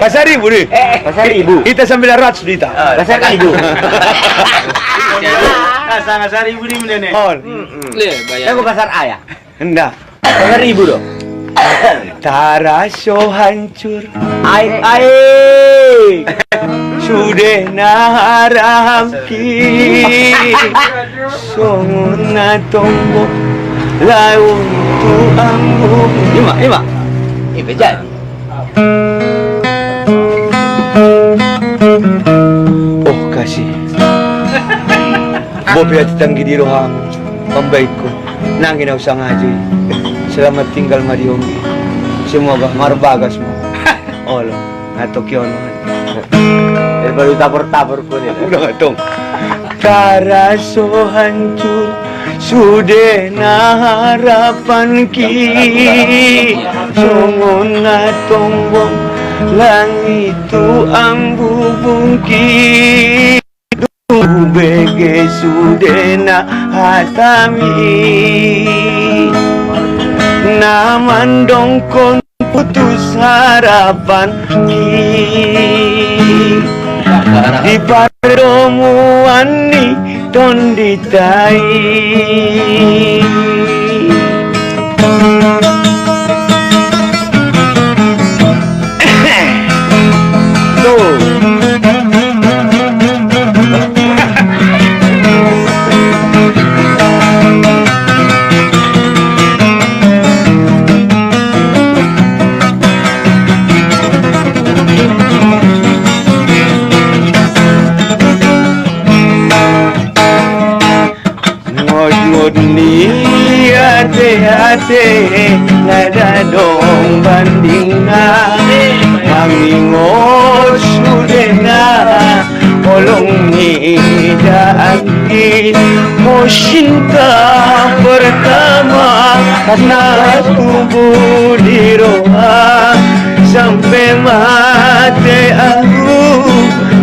Pasar Ibu nih. Pasar Ibu. Kita 900 dita. Pasar Ibu. Pasar Ibu nih mana nih? Oh. Aku pasar A ya? Enggak. Pasar Ibu dong. Taraso hancur. Ai. Sudah naramki. Songona tombok. Laun tu ambu. Ima. Ini jadi. Oh kasih. Bobi hati tanggi di rohang. Pembaikku. Nangin usah ngaji. Selamat tinggal Mariomi. Semoga marbagas mo. Olo. Ngatok yun. Baru tabur-tabur pun ya. Udah ngatong. Taraso hancur. Sudah harapan ki. Songon ngatombong. Langit tu ambu bungki. Bege sudah hatami. Naman dongkon putus harapan di paromuan ni don ditai. Ni hati-hati nada dong bandingan Mangingot sudena Olong ni daagi Mo cinta pertama Na tubuh di roha Sampai mati aku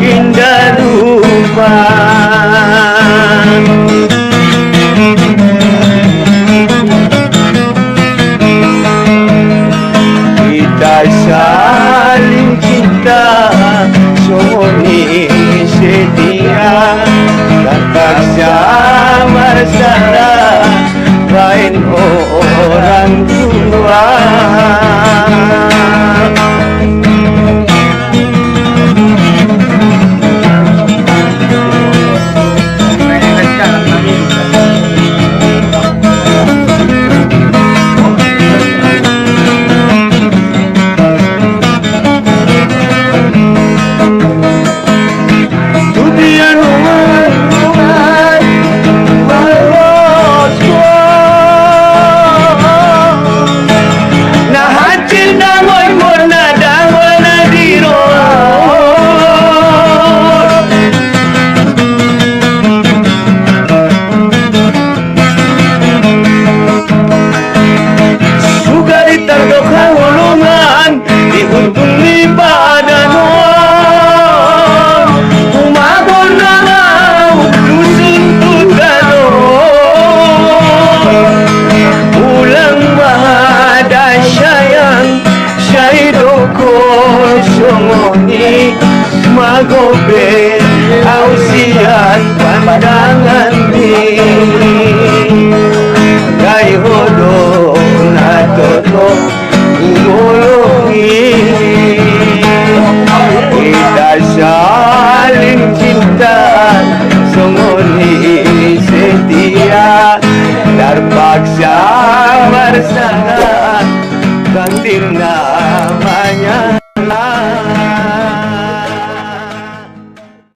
indah lupa Kita saling cinta Soni setia Tak paksa masalah Lain orang tua Magobe ausian pandangan di Gai hodo na toto ngulungi Kita saling cinta songoni setia Terpaksa bersama kandir namanya